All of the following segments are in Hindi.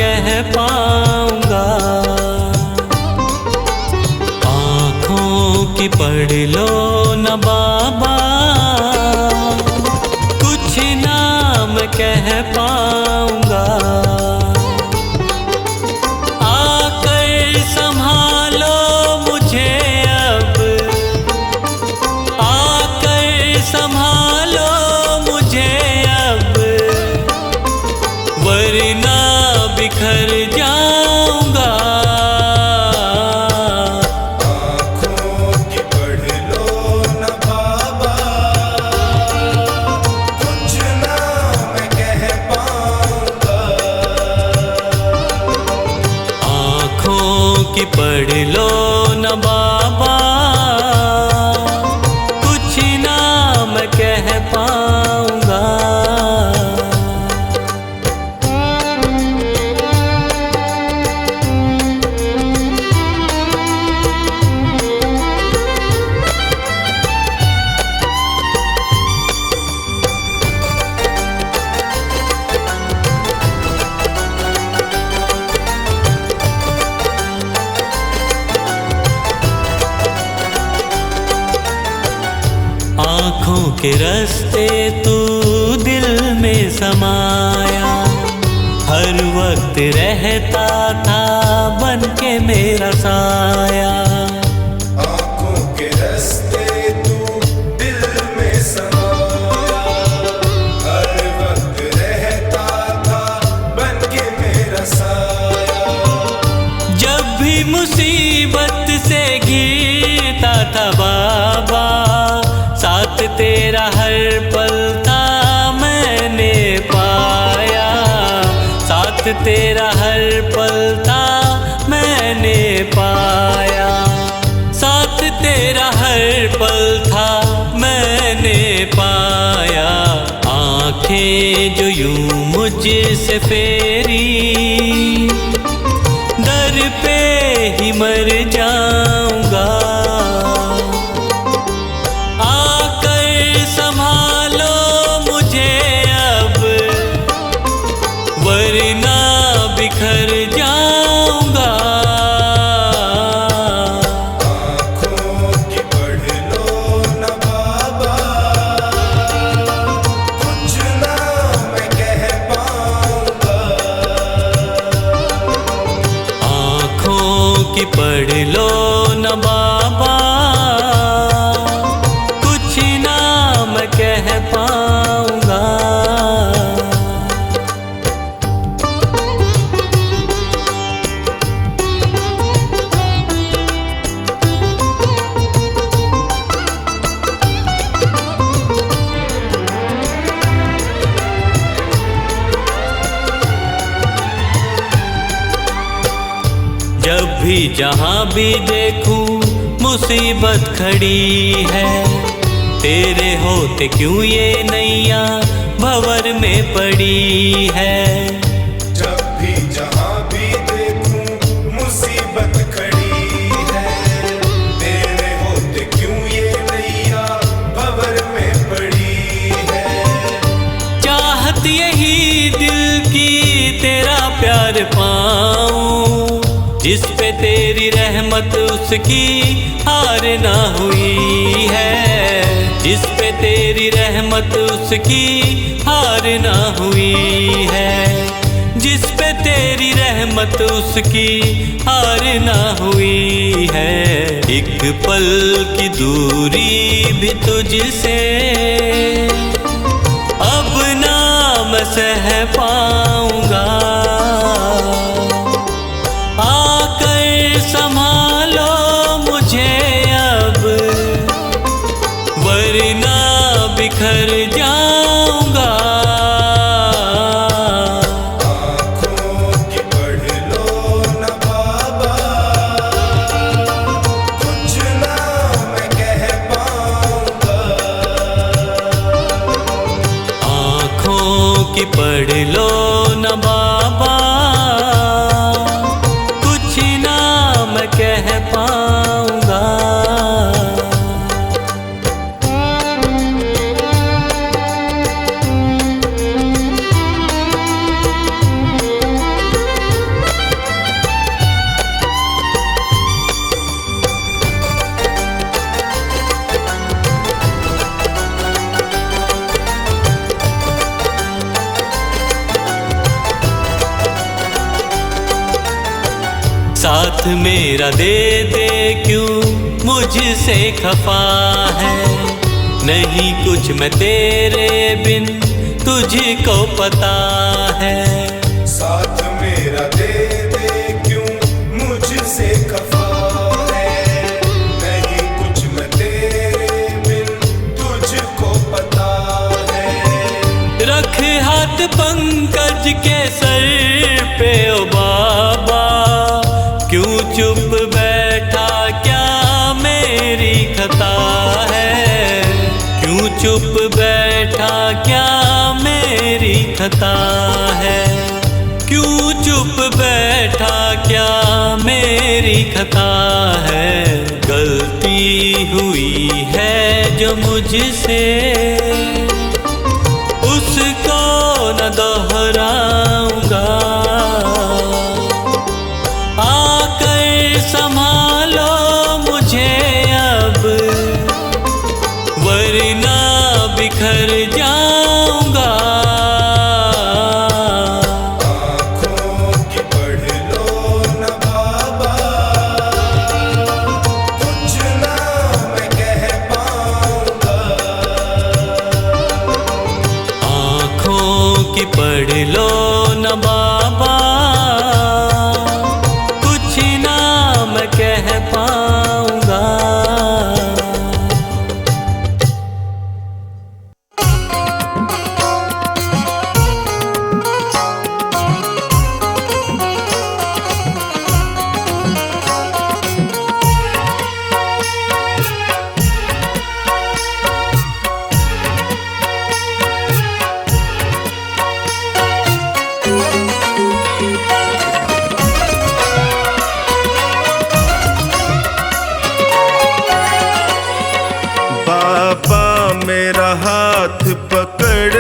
कह पाऊंगा। आँखों की पढ़ लो न बाबा, कुछ नाम कह पाऊंगा। आकर संभालो मुझे अब, आकर संभालो मुझे अब, वरना बिखर जाऊंगा। आँखों की पढ़ लो न बाबा, कुछ ना मैं कह पाऊंगा। आँखों की पढ़ लो न बाबा, कुछ ना मैं कह पाऊंगा। आँखों के रास्ते तू दिल में समाया, हर वक्त रहता था बन के मेरा साया। आँखों के रास्ते तू दिल में समाया, हर वक्त रहता था बन के मेरा साया। जब भी मुसीबत से घिरता था बाबा, साथ तेरा हर पल था मैंने पाया। साथ तेरा हर पल था मैंने पाया। साथ तेरा हर पल था मैंने पाया। आँखें जो यूं मुझसे फेरी, दर पे ही मर जाऊंगा। आकर संभालो मुझे अब, वरना बिखर जाऊंगा। आँखों की पढ़ लो न बाबा, कुछ ना मैं कह पाऊंगा। आँखों की पढ़ लो न बाबा, कुछ ना मैं कह पाऊंगा। जब भी जहाँ भी देखूं मुसीबत खड़ी है, तेरे होते क्यों ये नैया भंवर में पड़ी है। जब भी जहाँ भी देखूं मुसीबत खड़ी है, तेरे होते क्यों ये नैया भंवर में पड़ी है। चाहत यही दिल की तेरा प्यार पाऊं, जिस पे तेरी रहमत उसकी हार ना हुई है। जिस पे तेरी रहमत उसकी हार ना हुई है। जिस पे तेरी रहमत उसकी हार ना हुई है। एक पल की दूरी भी तुझसे अब ना मैं सह पाऊंगा। आकर संभालो मुझे अब, वरना बिखर जाऊंगा। आँखों की पढ़ लो न बाबा, कुछ ना मैं कह पाऊंगा। आँखों की पढ़ लो न बाबा, कुछ ना मैं कह पाऊंगा। साथ मेरा दे दे क्यों मुझसे खफा है, नहीं कुछ मैं तेरे बिन तुझको पता है। साथ मेरा दे दे क्यों मुझसे खफा है, नहीं कुछ मैं तेरे बिन तुझको पता है। रख हाथ पंकज के सर पे ओ बाबा, क्यों चुप बैठा क्या मेरी खता है, क्यों चुप बैठा क्या मेरी खता है, क्यों चुप बैठा क्या मेरी खता है। गलती हुई है जो मुझसे उसको न दोहराऊंगा, आकर संभालो मुझे अब वरना बिखर जाऊंगा। आँखों की पढ़ लो न बाबा, कुछ ना मैं कह पाऊंगा। आँखों की पढ़ लो न बाबा, कुछ ना मैं कह पाऊंगा। बाबा मेरा हाथ पकड़,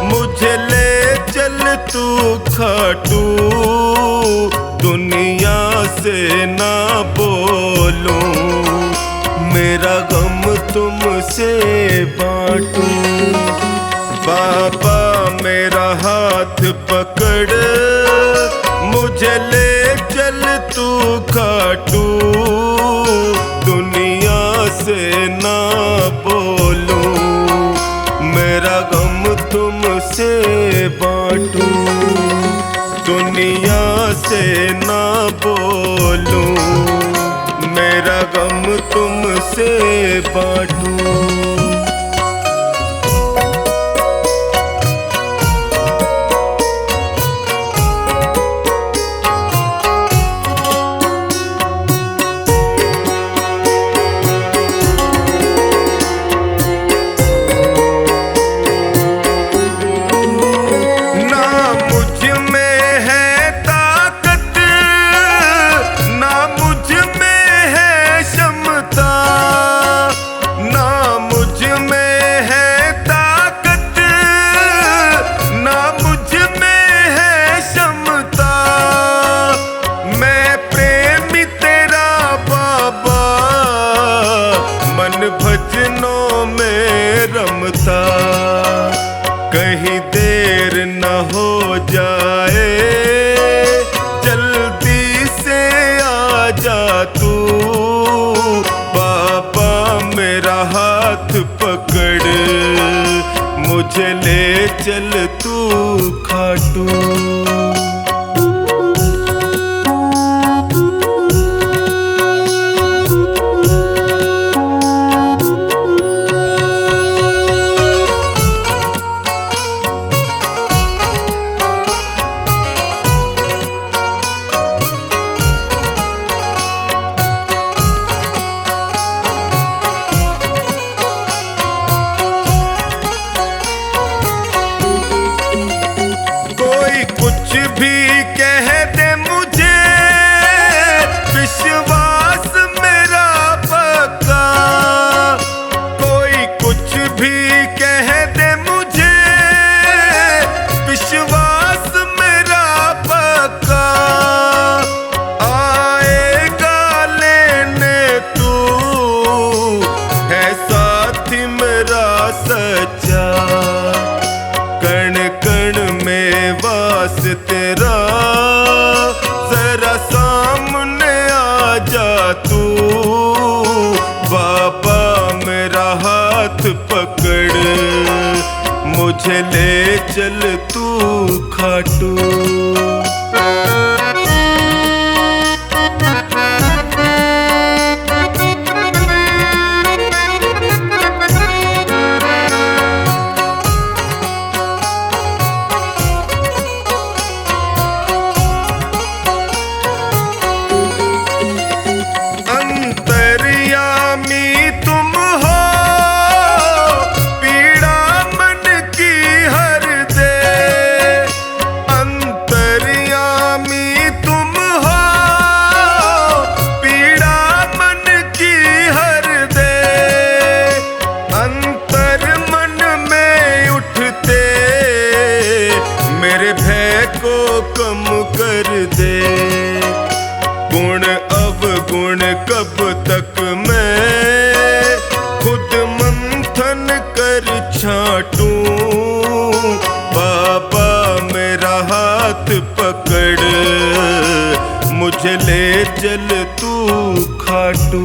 मुझे ले चल तू खाटू, दुनिया से ना बोलूं, मेरा गम तुमसे बांटूं। बाबा मेरा हाथ पकड़, मुझे ले चल तू खाटू, दुनिया से ना बोलूं, मेरा गम तुमसे बांटूं। दुनिया से ना बोलूं, मेरा गम तुमसे बांटूं। भजनों में रमता, कहीं देर न हो जाए, जल्दी से आ जा तू। बाबा मेरा हाथ पकड़, मुझे ले चल तू खाटू। कुछ भी कह दे मुझे, विश्वास मेरा पक्का। कोई कुछ भी कह दे मुझे, विश्वास मेरा पक्का। आएगा लेने तू, है साथी मेरा सच्चा। कण कण में वास तेरा, जरा साम मुझे ले चल तू खाटू। गुण अवगुण कब तक मैं खुद मंथन कर छाटूं। बाबा मेरा हाथ पकड़ मुझे ले चल तू खाटू।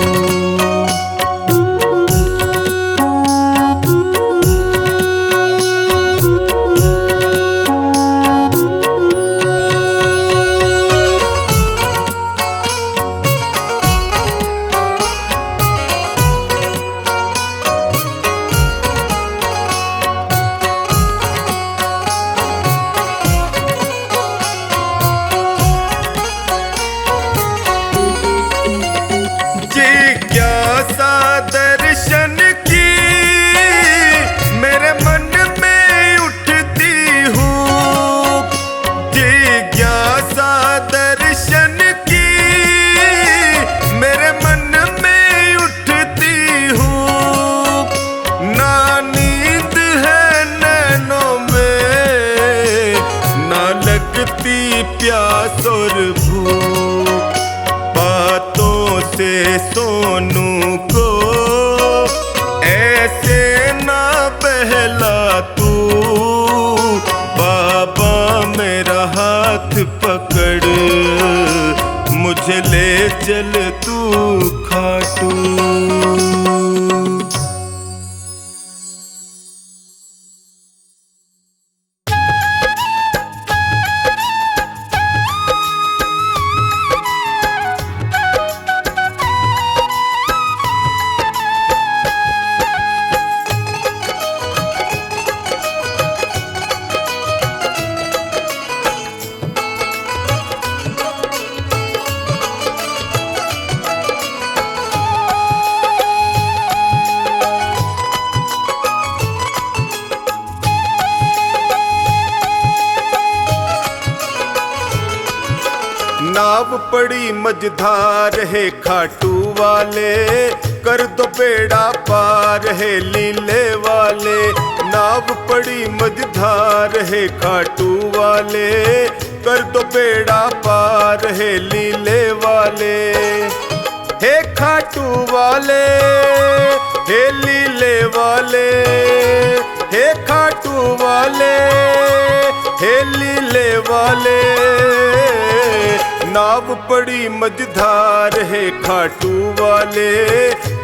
दर्शन की मेरे मन में उठती हूँ, जिज्ञासा दर्शन की मेरे मन में उठती हूँ। ना नींद है नैनों में, ना लगती प्यास और भूख, बातों से सोनू को ऐसे ना बहला तू। बाबा मेरा हाथ पकड़ मुझे ले चल तू खाटू। नाव पड़ी मझधार है खाटू वाले, कर दो बेड़ा पार है लीले वाले। नाव पड़ी मझधार है खाटू वाले, कर दो बेड़ा पार है लीले वाले। हे खाटू वाले हे लीले वाले, हे खाटू वाले हे लीले वाले। नाव पड़ी मझधार है खाटू वाले,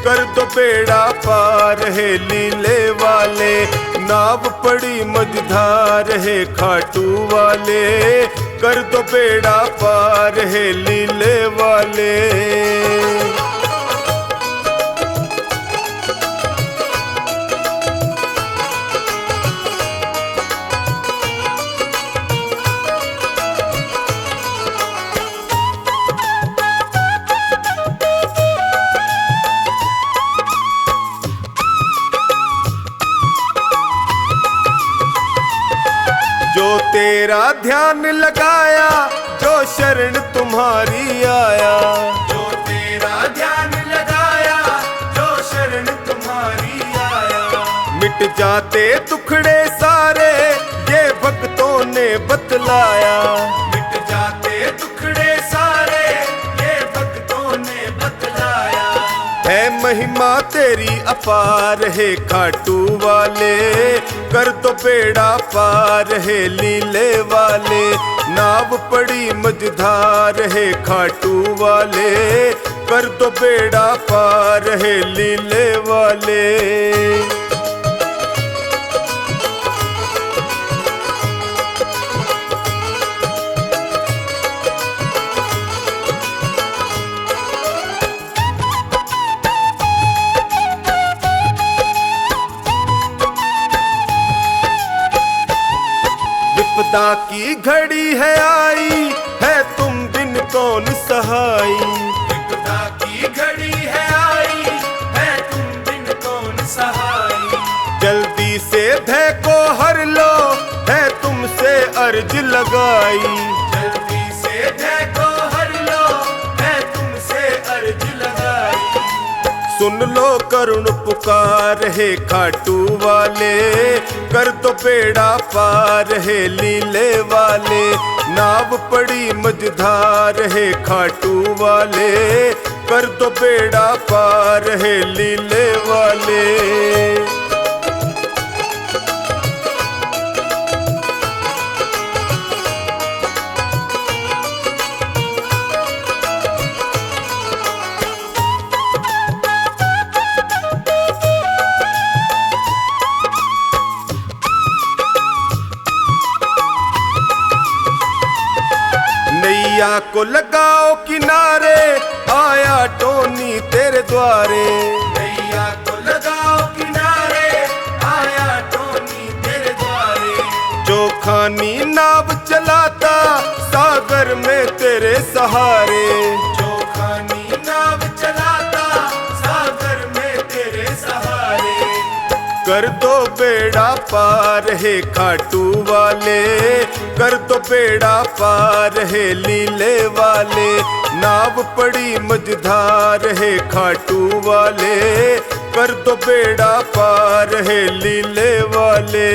कर दो बेड़ा पार है लीले वाले। नाव पड़ी मझधार है खाटू वाले, कर दो बेड़ा पार है लीले वाले। जो तेरा ध्यान लगाया, जो शरण तुम्हारी आया। जो तेरा ध्यान लगाया, जो शरण तुम्हारी आया। मिट जाते दुखड़े सारे, ये भक्तों ने बतलाया। मिट जाते दुखड़े सारे, ये भक्तों ने बतलाया। है महिमा तेरी अपार है खाटू वाले, कर दो बेड़ा पार है लीले वाले। नाव पड़ी मझधार है खाटू वाले, कर दो बेड़ा पार है लीले वाले। विपदा की घड़ी है आई, है तुम बिन कौन सहाई। विपदा की घड़ी है आई, है तुम बिन कौन सहाई। जल्दी से भय को हर लो, है तुमसे अर्ज लगाई। जल्दी से भय को हर लो, है तुमसे अर्ज लगाई। सुन लो करुण पुकार है खाटू वाले, कर दो बेड़ा पार है लीले वाले। नाव पड़ी मझधार है खाटू वाले, कर दो बेड़ा पार है लीले वाले। नैया को लगाओ किनारे, आया टोनी तेरे द्वारे। नैया को लगाओ किनारे, आया टोनी तेरे द्वारे। जो खानी नाव चलाता, सागर में तेरे सहारे। जो खानी नाव चलाता, सागर में तेरे सहारे। कर दो बेड़ा पार है खाटू वाले, कर दो बेड़ा पार है लीले वाले। नाव पड़ी मझधार है खाटू वाले, कर दो बेड़ा पार है लीले वाले।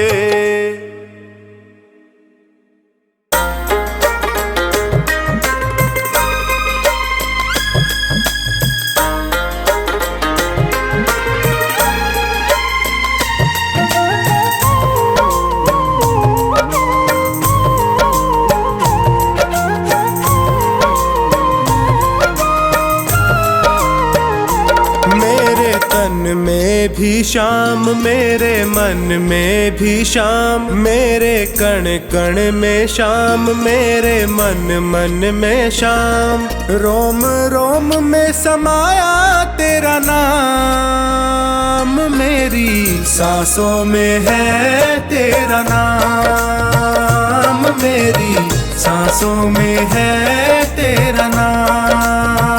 में भी शाम, मेरे मन में भी शाम। मेरे कण कण में शाम, मेरे मन मन में शाम। रोम रोम में समाया तेरा नाम, मेरी सांसों में है तेरा नाम। मेरी सांसों में है तेरा नाम।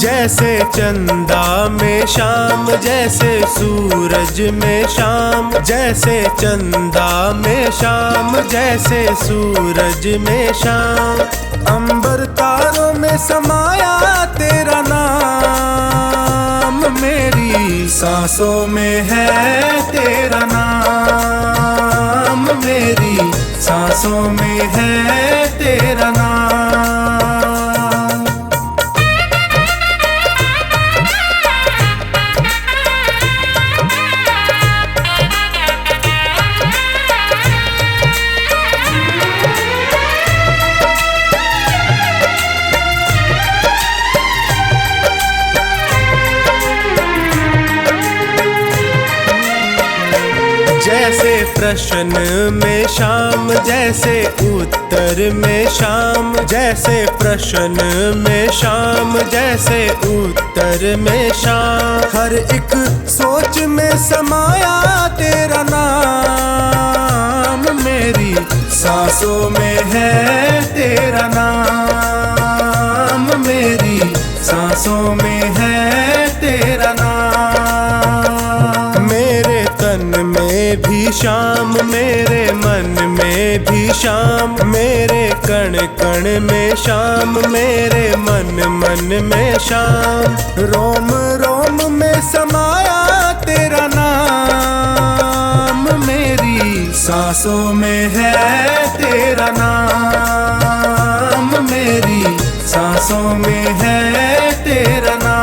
जैसे चंदा में शाम, जैसे सूरज में शाम। जैसे चंदा में शाम, जैसे सूरज में शाम। अंबर तारों में समाया तेरा नाम, मेरी सांसों में है तेरा नाम। मेरी सांसों में है तेरा नाम। जैसे प्रश्न में शाम, जैसे उत्तर में शाम। जैसे प्रश्न में शाम, जैसे उत्तर में शाम। हर एक सोच में समाया तेरा नाम, मेरी सांसों में है तेरा नाम। मेरी सांसों में है तेरा नाम। मेरे तन में भी शाम, मेरे मन में भी शाम। मेरे कण कण में शाम, मेरे मन मन में शाम। रोम रोम में समाया तेरा नाम, मेरी सांसों में है तेरा नाम। मेरी सांसों में है तेरा नाम।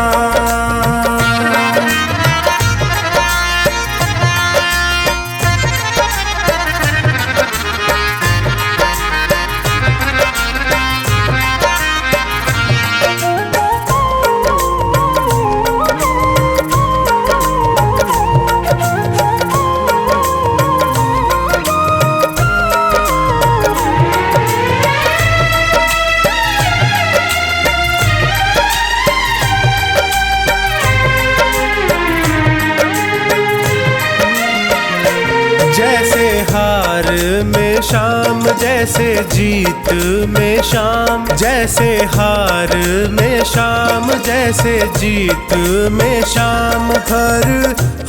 शाम जैसे जीत में शाम, जैसे हार में शाम, जैसे जीत में शाम। हर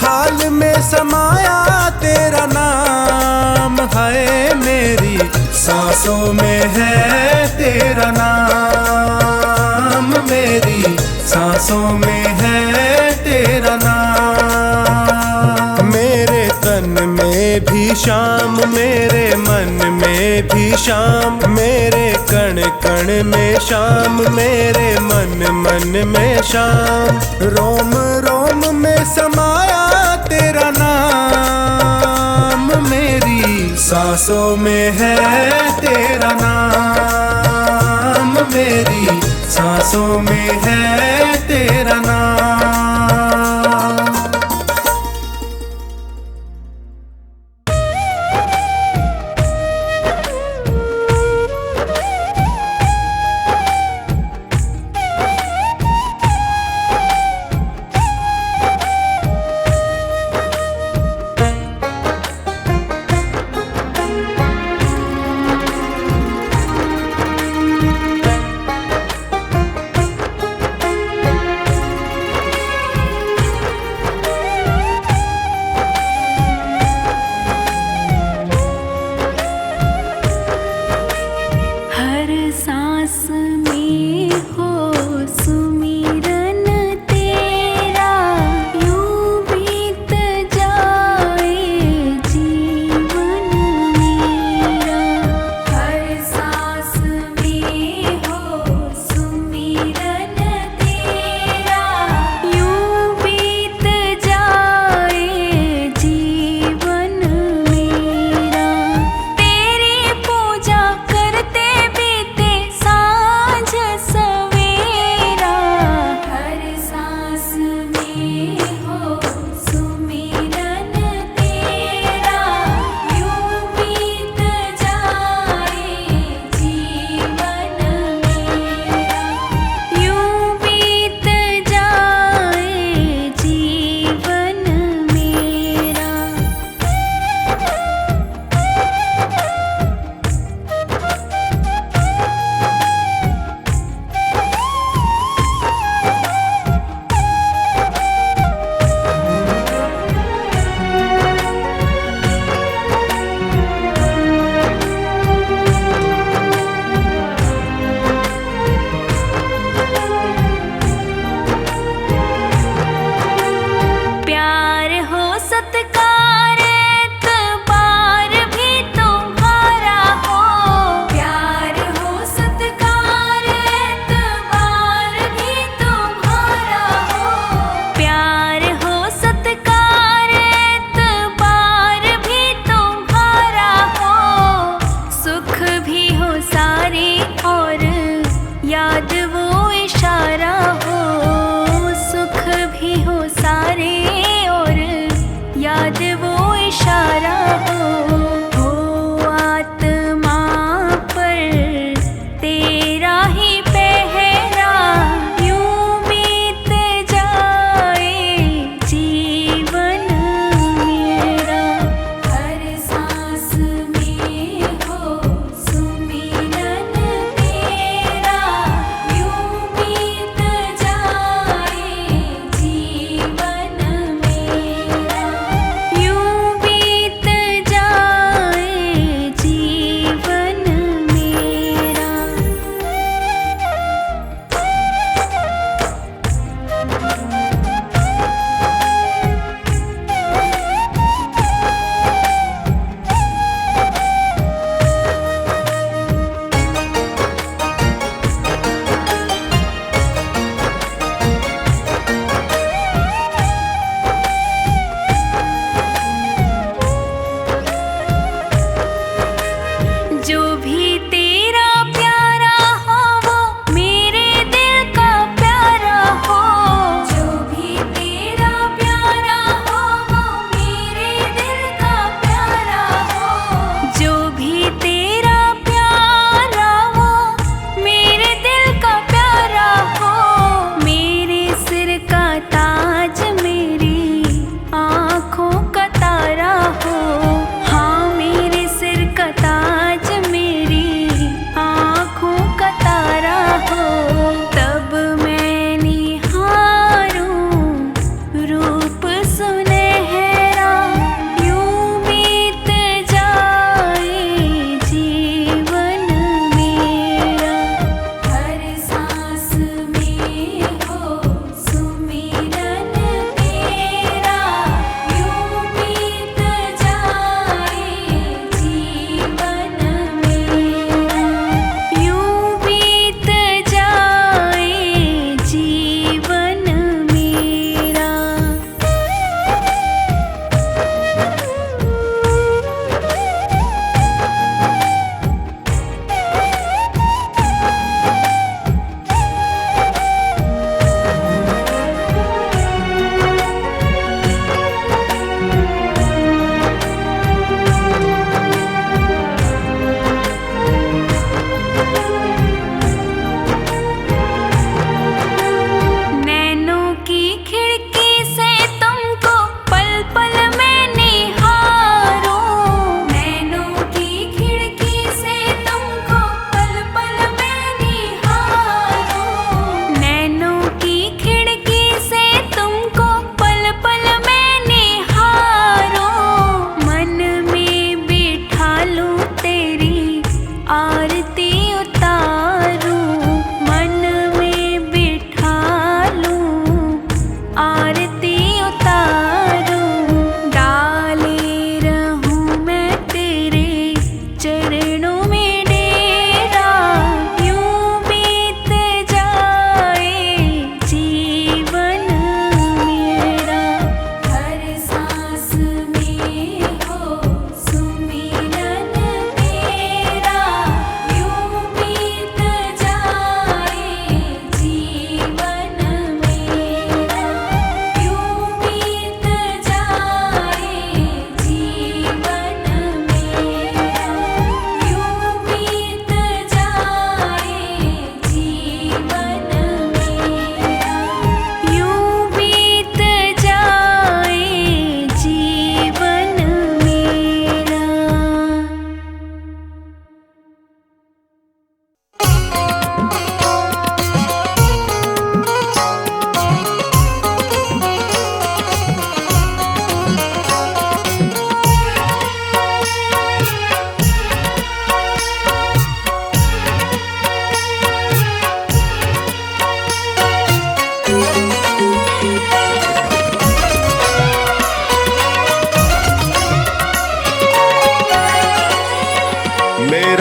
हाल में समाया तेरा नाम है, मेरी सांसों में है तेरा नाम, मेरी सांसों में है तेरा नाम। मेरे तन में भी शाम, मेरे मन में भी शाम, मेरे कण कण में शाम, मेरे मन मन में शाम। रोम रोम में समाया तेरा नाम, मेरी सांसों में है तेरा नाम, मेरी सांसों में है तेरा नाम।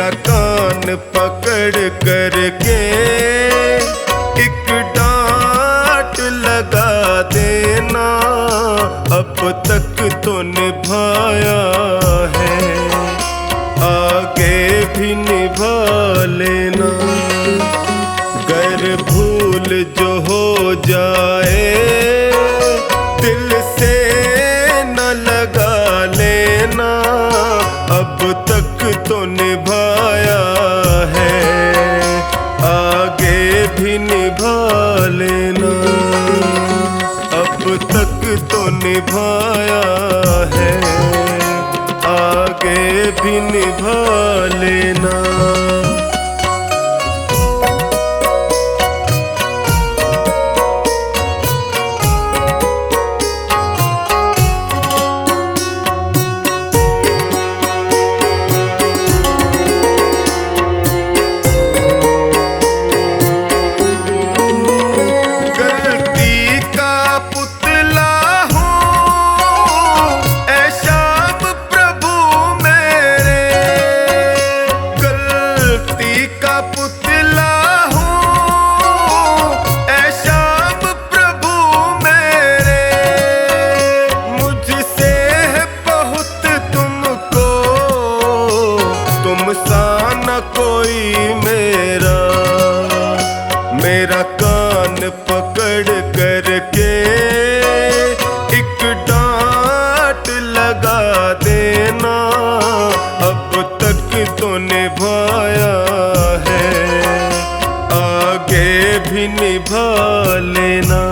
मेरा कान पकड़ करके एक डांट लगा देना, अब तक तो निभाया है, आगे भी निभा लेना। गर भूल जो हो जाए दिल से न लगा लेना, अब तक तो निभाया है, आगे भी निभा लेना। अब तक तो निभाया है, आगे भी निभा लेना। मेरा कान पकड़ करके एक डांट लगा देना, अब तक तो निभाया है, आगे भी निभा लेना।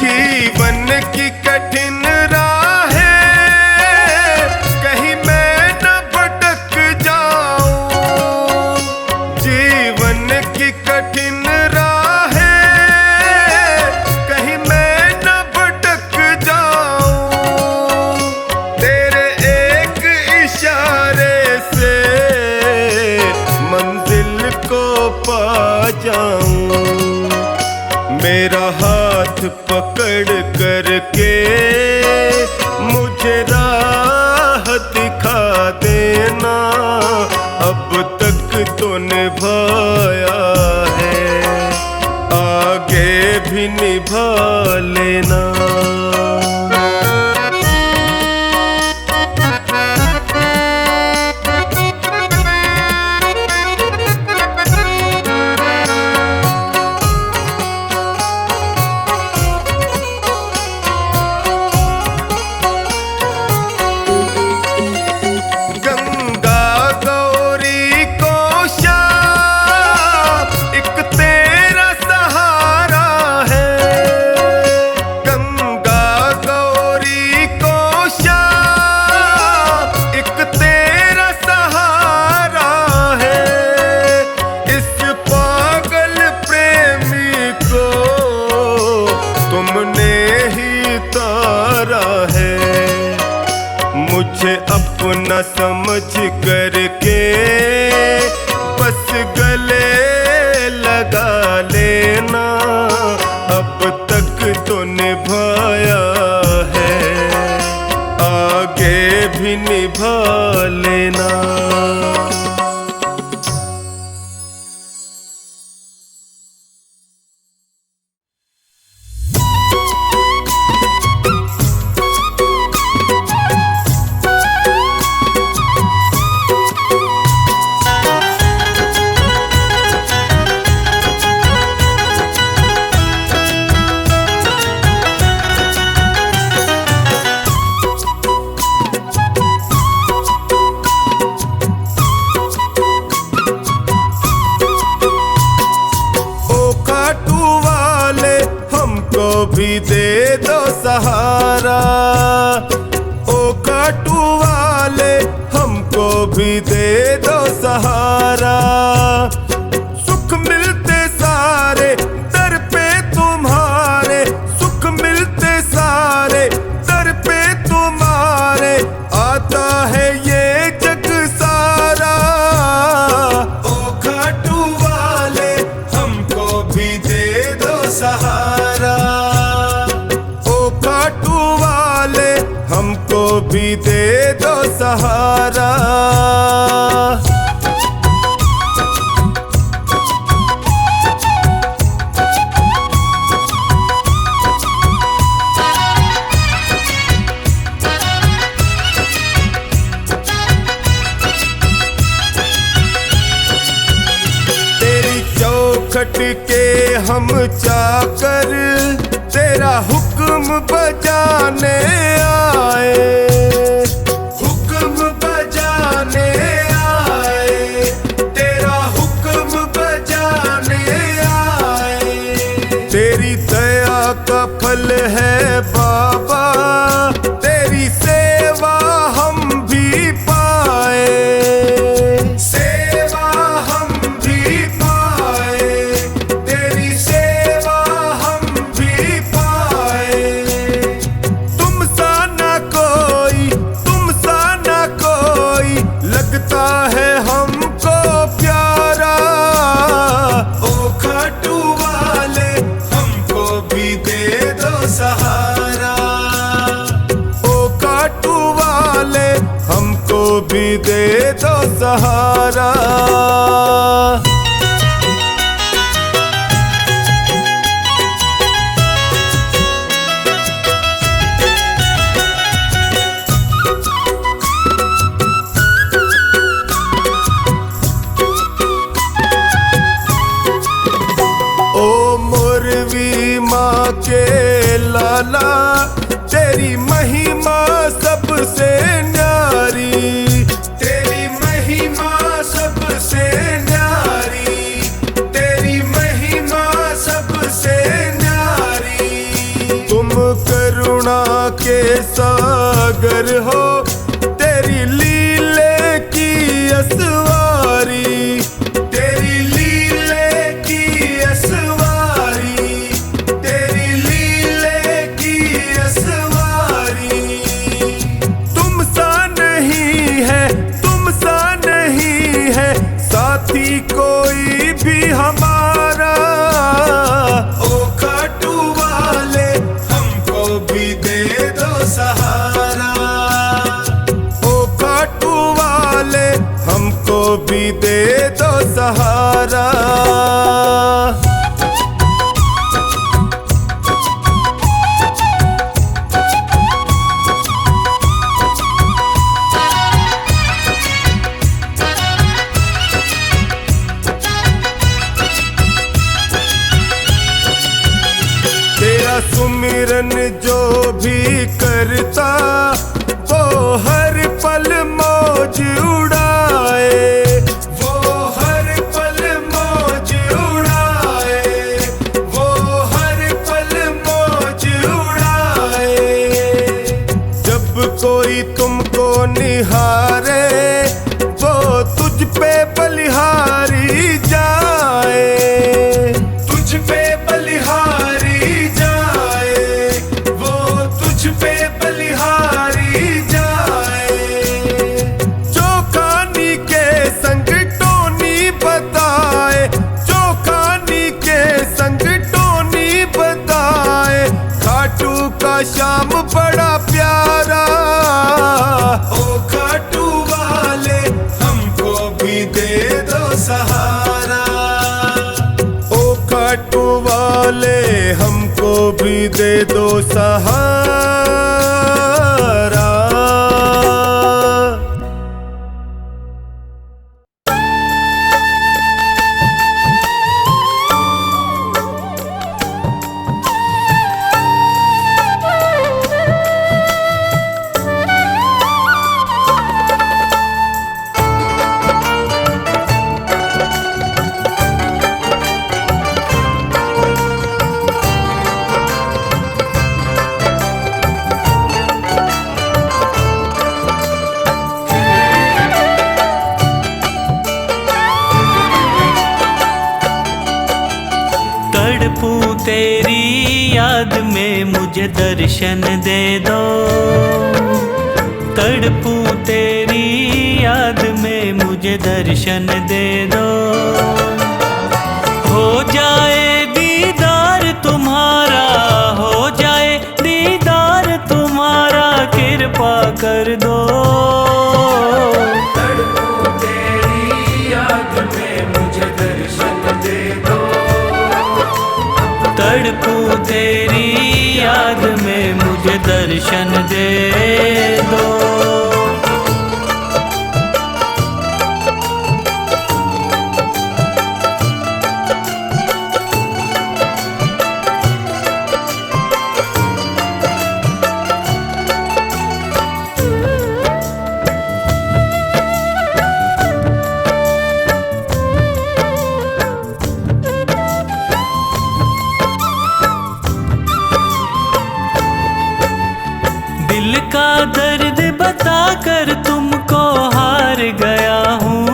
जीवन की कठिन राहें कहीं मैं न भटक जाऊं, जीवन की कठिन राहें कहीं मैं न भटक जाऊं, तेरे एक इशारे से मंजिल को पा जाऊं। मेरा हाथ पकड़ करके मुझे राह दिखा देना, अब तक तो निभाया है, आगे भी निभा लेना। मुझे अपना समझ करके बस गले लगा लेना, अब तक तो निभाया है, आगे भी निभा लेना। भी दे दो सहारा, ओ खाटू वाले हमको भी दे दो सहारा। खटके हम चाकर तेरा हुक्म बजाने आए, हुक्म बजाने आए, तेरा हुक्म बजाने आए। तेरी दया का फल है बाबा, तेरी सेवा हम भी पाए, सेवा हम भी पाए, तेरी सेवा हम भी पाए। तुम सा ना कोई, तुम सा ना कोई लगता है हमको प्यारा। ओ खाटू वाले हमको भी दे दो सहारा, ओ खाटू वाले हमको भी दे दो सहारा। ओ मोरवी माँ के लाला, तेरी महिमा सबसे न्यारी, तेरी महिमा सबसे न्यारी, तेरी महिमा सबसे न्यारी। तुम करुणा के सागर हो, तेरी लीले की असवारी, तेरी लीले की असवारी, तेरी लीले की असवारी। तुम सा नहीं है, तुम सा नहीं है साथी कोई भी हमारा। ओ खाटू वाले हमको भी दे दो सहारा, ओ खाटू वाले हमको भी दे दो सहारा। तेरा सुमिरन जो भी करता, वो हर पल मौज उड़ाए, वो हर पल मौज उड़ाए, वो हर पल मौज उड़ाए। जब कोई तुमको निहारे, वो तुझ पे बलिहारी जाए, तुझ पे बलिहारी जाए, वो तुझ पे बलिहारी जाए। चौखानी के संग टोनी बताए, चौखानी के संग टोनी बताए, खाटू का शाम बड़ा प्यारा। ओ खाटू वाले हमको भी दे दो सहारा, ओ खाटू वाले हमको भी दे दो सहारा। तड़पूं तेरी याद में मुझे दर्शन दे दो, तड़पूं तेरी याद में मुझे दर्शन दे दो। हो जाए दीदार तुम्हारा, हो जाए दीदार तुम्हारा, कृपा कर दो। तड़पूं तेरी याद में मुझे दर्शन दे दो, तड़पूं तेरी याद में मुझे दर्शन दे दो। का दर्द बताकर तुमको हार गया हूँ,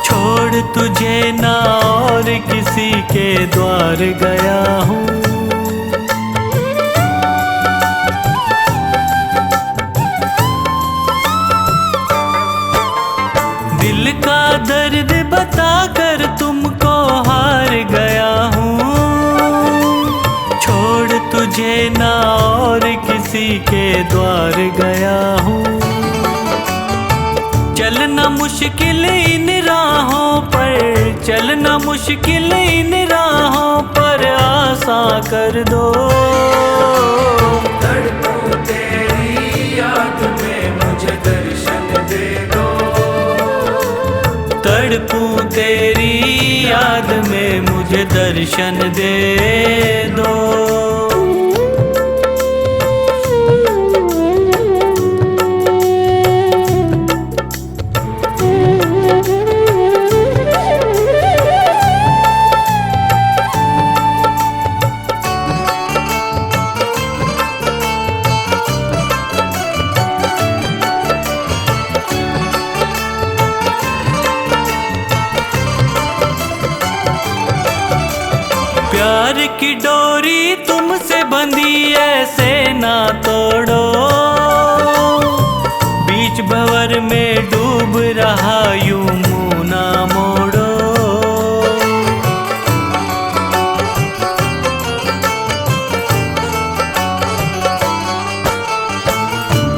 छोड़ तुझे ना और किसी के द्वार गया हूँ। दिल का दर्द बताकर तुमको हार गया हूँ, छोड़ तुझे ना और किसी के द्वार गया हूँ। चलना मुश्किल इन राहों पर, चलना मुश्किल इन राहों पर आसान कर दो। तड़पूं तेरी याद में मुझे दर्शन दे दो, तड़पूं तेरी याद में मुझे दर्शन दे दो। प्यार की डोरी तुमसे बंधी ऐसे ना तोड़ो, बीच भंवर में डूब रहा यूं मुंह ना मोड़ो।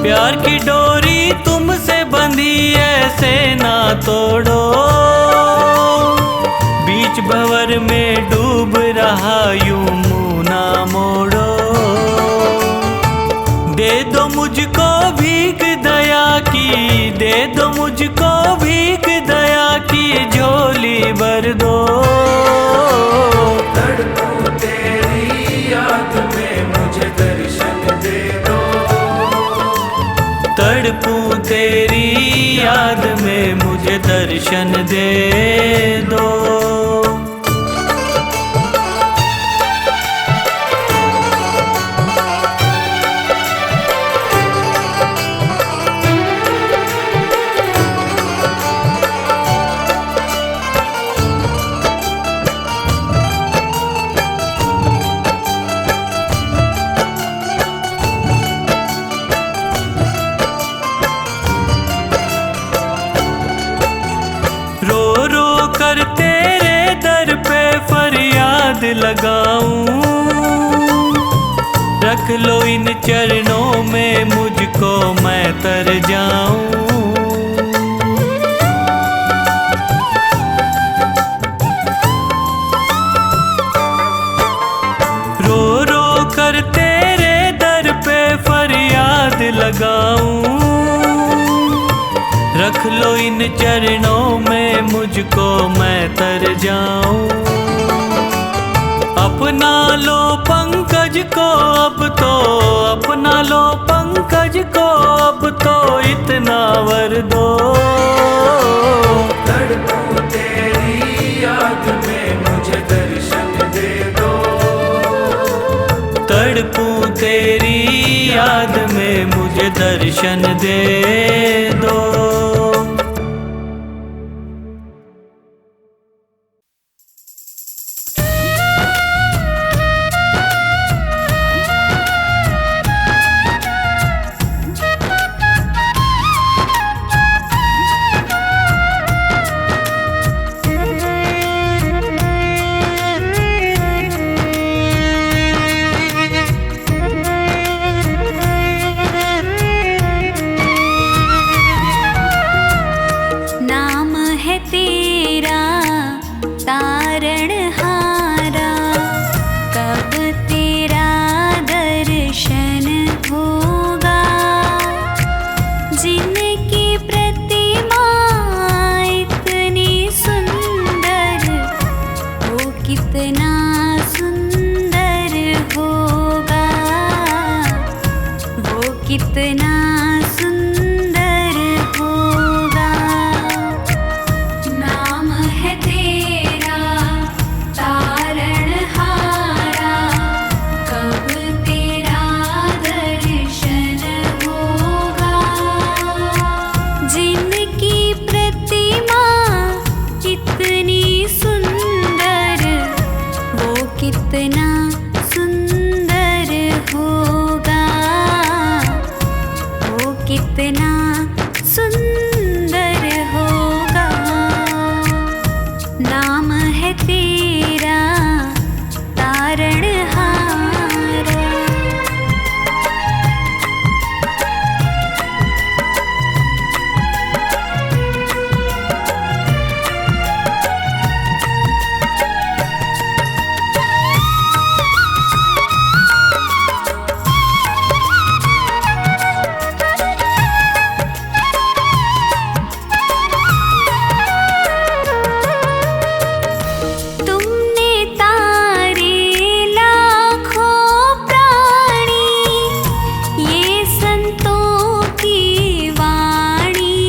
प्यार की डोरी तुमसे बंधी ऐसे ना तोड़ो, बीच भंवर में डूब रहा यूं मुंह ना मोड़ो। दे दो मुझको भीख दया की, दे दो मुझको भीख दया की झोली भर दो। तड़पूं तेरी याद में मुझे दर्शन दे दो, तड़पूं तेरी याद में मुझे दर्शन दे दो। लगाऊं, रख लो इन चरणों में मुझको मैं तर जाऊं। रो रो कर तेरे दर पे फरियाद लगाऊं, रख लो इन चरणों में मुझको मैं तर जाऊं। अपना लो पंकज को अब तो, अपना लो पंकज को अब तो इतना वर दो। तड़पूं तेरी याद में मुझे दर्शन दे दो, तड़पूं तेरी याद में मुझे दर्शन दे दो। कितना सुंदर होगा। नाम है तेरा तारणहारा, कब तेरा दर्शन कितना सुंदर होगा, वो कितना सुंदर होगा। नाम है तेरा तारणहारा। तुमने तारे लाखों प्राणी, ये संतों की वाणी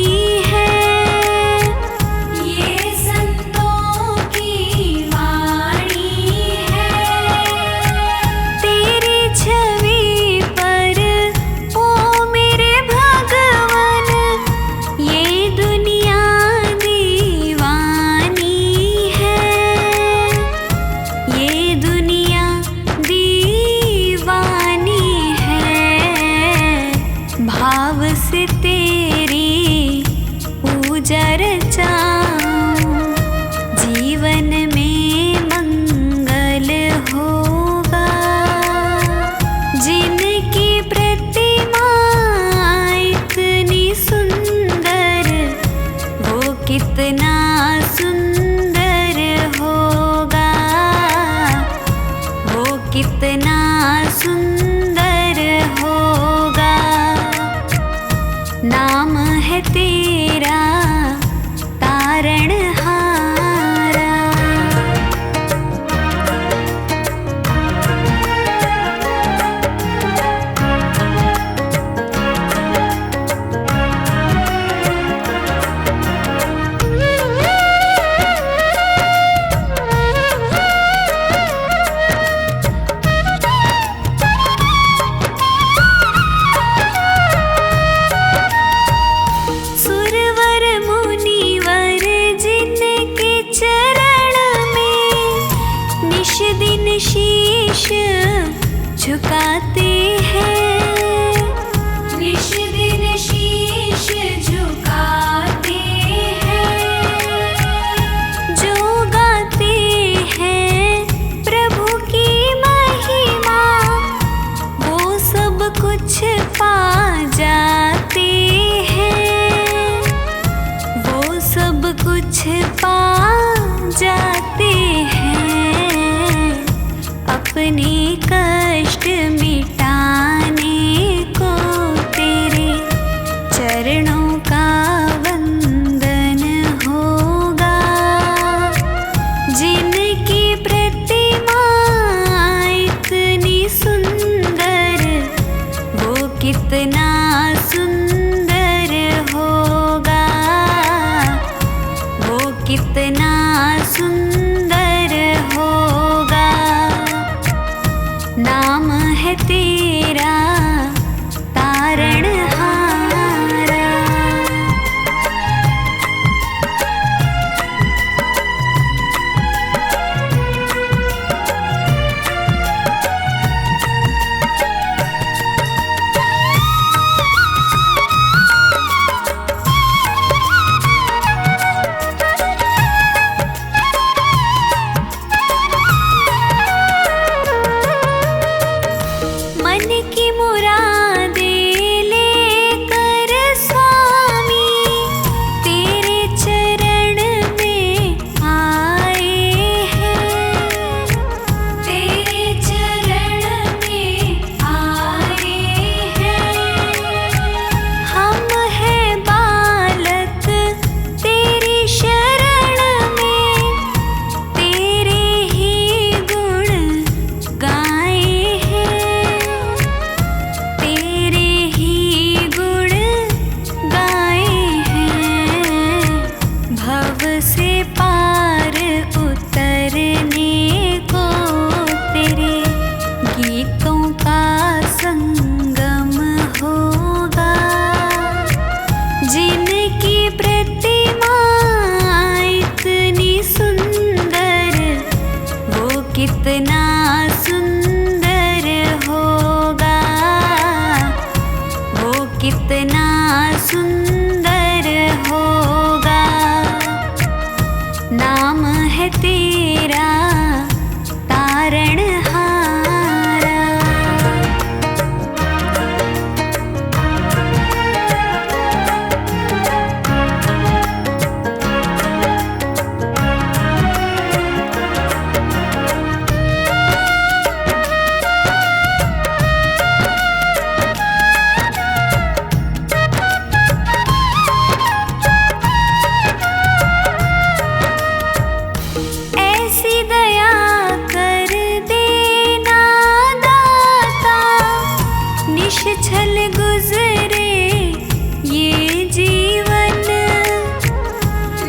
है, ये संतों की वाणी है। तेरी छवि पर ओ मेरे भगवन, ये दुनिया दीवानी है, ये दुनिया दीवानी है। भाव से तेरी पूजा रचाऊं, जीवन में मंगल होगा। जिनकी प्रतिमा इतनी सुंदर, वो कितना सुंदर होगा, वो कितना सुंदर होगा। नाम है तेरा तारणहारा। सुरवर मुनिवर जिनके चरण में निश दिन शीश झुकाते हैं, निश दिन शीश झुकाते हैं। जो गाते हैं प्रभु की महिमा, वो सब कुछ पा जाते हैं, वो सब कुछ पा जाते हैं। अपने कष्ट मिटाने को तेरे चरणों का वंदन होगा। जिनकी प्रतिमा इतनी सुंदर, वो कितना सुंदर होगा, वो कितना सुंदर होगा। नाम है तेरा तारणहारा। मन सुंदर होगा। नाम है तेरा तारणहारा। ऐसी दया कर देना दाता, निश्छल गुजरे ये जीवन।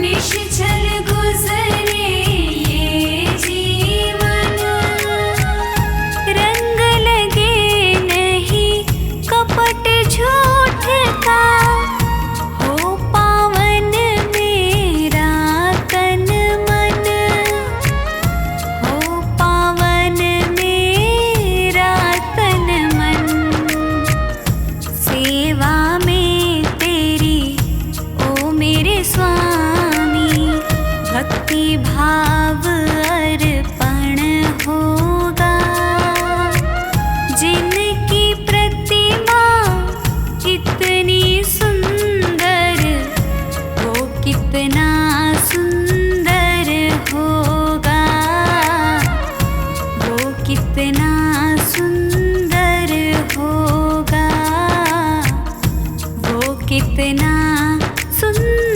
निश्छल गुजरे ये जीवन। रंग लगे नहीं कपट झूठ का, हो पावन मेरा तन मन। हो पावन मेरा तन मन। सेवा में तेरी ओ मेरे स्वामी, भक्ति भाव अर्पण होगा। जिनकी प्रतिमा इतनी सुंदर, वो कितना सुंदर होगा। वो कितना सुंदर होगा। वो कितना सुंदर